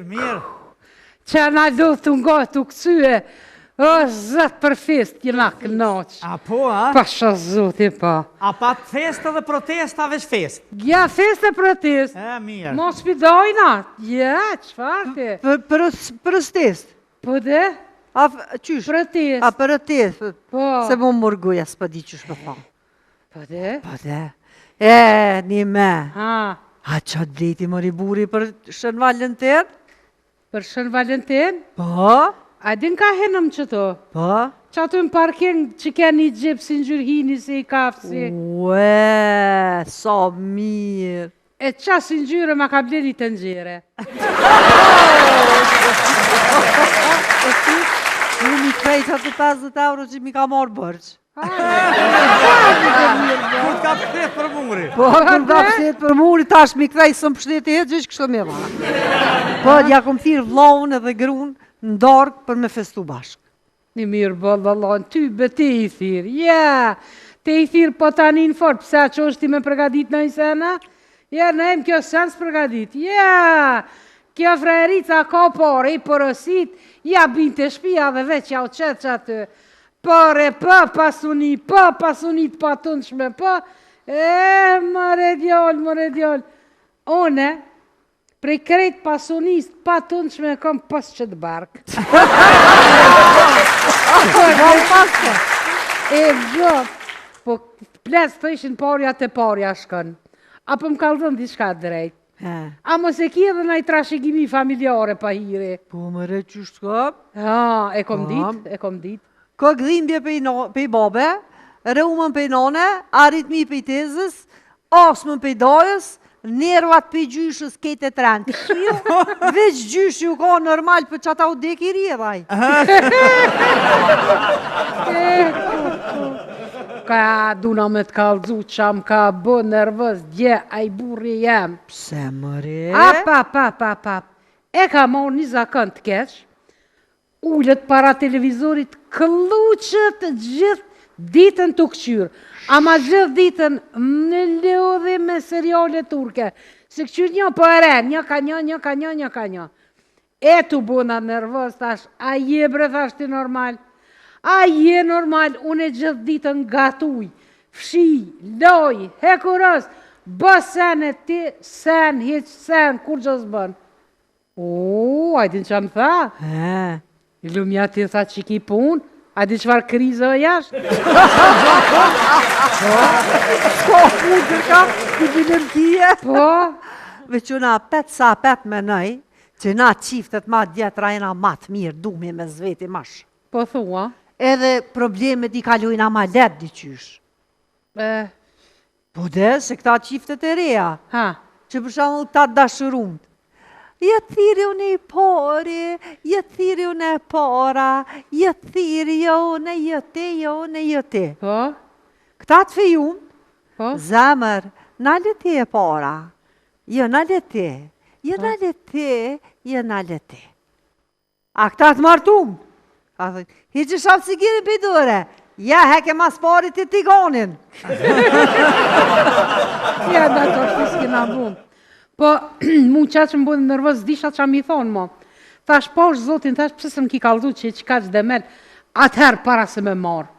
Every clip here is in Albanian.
Mirë. Që na do të nga të kësye, o zëtë për fest, jena kënaq. A po, a? Pasha zoti, pa. A pa festa dhe protesta veç fest? Ja, fest e protest. Mirë. Mos pidojna. Ja, qëfar te? Protest? Po dhe? A qysh? Protest. A protest? Po. Se më mërguja, s'pa di qysh me tha. Po dhe? Po dhe. Një me. A qa drejti mëri buri për Shën Valentin? Për Shën Valentin? Po. A din ka henëm qëto? Po. Që ato në parking që ke një gjipë si në gjyrhini, si i kafësi. Ue, sa mirë. E qa si në gjyre ma ka bleni të njëre. Unë mi krejt atë 50 euro që mi ka marrë bërç. Kur ka pështet për muri? Po, kur ka pështet për muri, tash mi krejt së më pështet e gjithë kështë me va. Po, ja kom thirë vlaun edhe grun në darkë për me festu bashkë. Një mirë bëllallon, ty bëti i thirë, ja, te i thirë po tani në fort, pësa që është ti me përgadit në i sena? Ja, në em kjo sen së përgadit, ja, kjo frajerica ka pare i përësit, ja binte shpia dhe veç ja u qetë që atë, pare pa pasunit pa të nëshme pa, mëre djallë, one, prej krejt pasunist pa të nëshme kom pas që të barkë. E gjopë, po plesë të ishin parja të parja shkën, apo më kaldën t'i shka drejt. A mos e kje dhe na i trashegimi familjare pa hire. Po më re qështë kap? E kom dit. Ka gdhimbje pej babe, rëumën pej nane, aritmi pej tezës, asmën pej dajës, nervat pej gjyshës kete të rëndë. Veç gjyshë ju ka normal për që ata u dek i rjedhaj. Ka duna me të kalëzu qam ka bë nervës, dje, a i burri jem. Pse mëre? Apap. E ka morë një zakën të keq, ullët para televizorit, këlluqët gjithë ditën të këqyrë. Ama gjithë ditën në lodhe me seriale turke. Se këqyrë një po ere, një ka një. E të bona nervës, tash, a je bre, thash ti normal. A je normal, unë e gjithë ditën gatuj, fshi, loj, hekurës, bë sen e ti, sen, heq sen, kur gjës bën. O, a din që më tha? I lumja ti tha që ki pun, a di qëfar krizë o jashtë? Ko pun kërka, ti bilën kije? Po? Vequna pet me nëj, që na qiftet ma djetra jena matë mirë, dumi me zveti mash. Po thua? Edhe problemet i kalujna ma let diqysh. Po dhe, se këta qiftet e reja, që për shumë këta dashërumt. Jetë thiri unë i pari, jetë thiri unë e para, jetë thiri unë e jëte. Po? Këta të fejum, Po? zemër, në lete e para, jo në lete, jo në lete, jo në lete. A këta të martum, a thëjtë, hiqë shafë si gjeni për dure, ja heke mas parit të tigonin. Ja, da të është s'ki na bumë. Po, mu qa që më bëndë nërvës, disha që mi thonë, mo. Thash, po është zotin, thash, pëse se më ki kaldu që i qka që demel, atëherë para se me marë.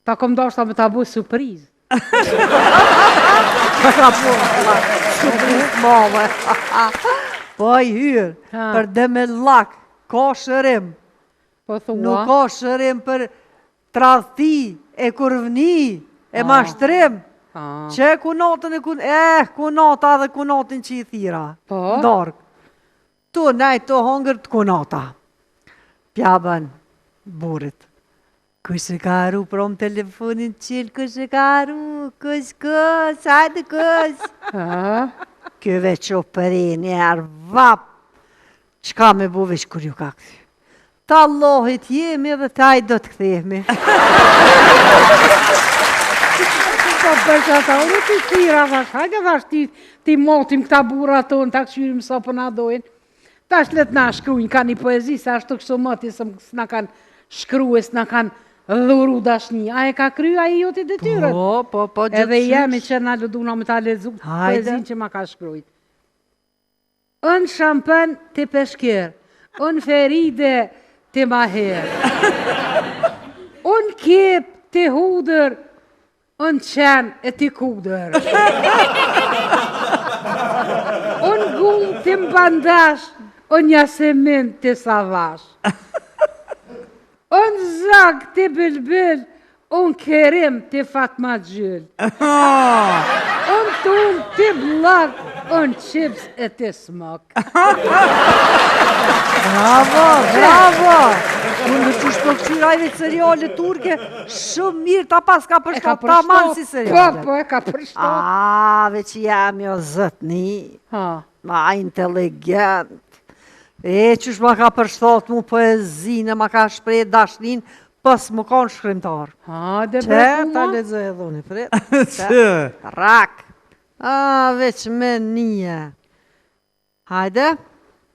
Ta kom do shta me ta bu surprizë. Surprizë mave. Po i hyrë, për demel lak, ka shërim. Po thua? Nuk ka shërim për tradhti, e kurvni, e mashtrim. Që kunatën kunata dhe kunatin që i thira. Po? Ndark. Tu nejtë të hongër të kunata. Pjabën, burit. Kush e ka arru prom telefonin qilë, kush e ka arru, kush, hajde kush. Kjo veç o përi njerë, vap. Qka me bu veç kur ju ka këthy. Ta Allahit jemi dhe taj do të këthemi. Po përqa ta, unë të tira, thash, hajde thash ti motim këta bura tonë, ta këshyrim sa për na dojnë. Tash let na shkrujnë, ka një poezi, se ashtu kështu mëti, së na kanë shkruje, së na kanë dhuru dashni. A e ka kry a i jote detyrën? Po, Edhe jemi që na lëduna me ta lezu poezin që ma ka shkrujt. Unë shampen të peshker, unë feride të maher, unë kep të hudër, unë qen e të kudër. Unë gull të mbandash, unë jasemin të savash. Unë zag të bilbil, unë kerim të Fatma Gjyll. Unë tunë të blag, unë qips e të smok. Bravo! Unë në që shpëkqyrajve seriale turke, shumë mirë, ta pas ka përshtot, ta manë si seriale. Po, e ka përshtot. Veç jam jo zëtni, Ha. ma inteligent. Qysh ma ka përshtot mu poezinë, ma ka shprej dashnin, pas më konë shkrimtar. Ha, dhe Që bërë ta kuma? lezoj edhe unë, prit. Që? Rak. Veç me nije. Hajde.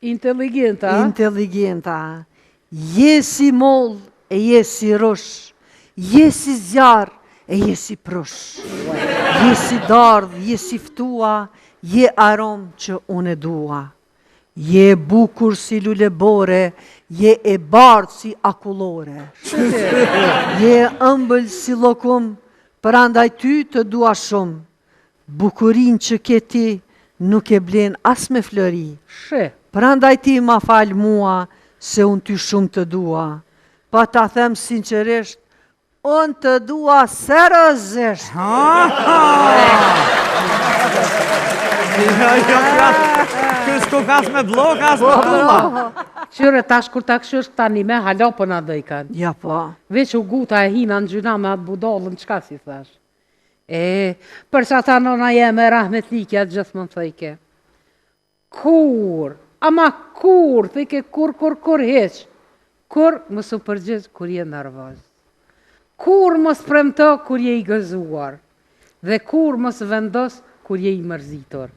Inteligenta. Inteligenta. Je si moll e je si rush. Je si zjarë e je si prush. Je si dardh, je si ftua, je arom që unë e dua. Je bukur si lulebore, je e bardh si akullore. Je ëmbël si lokum, për andaj ty të dua shumë. Bukurin që ke ti nuk e blen as me flëri. Shë. Për andaj ti ma falë mua, se unë ty shumë të dua. Pa ta them sinqerisht, unë të dua seriozisht. Kështu kas me blok, as me tulla. Qyre tash kur ta këshysh tani me halo për na dojkan. Ja po. Veç u guta e hina në gjyna me atë budallën, qka si thash? Përsa ta nona jeme rahmetlikja gjithmonë thëjke. Kur, ama kur, thëjke kur heq. Kur mos u përgjith kur je nervoz. Kur mos premto kur je i gëzuar. Dhe kur mos vendos kur je i mërzitor.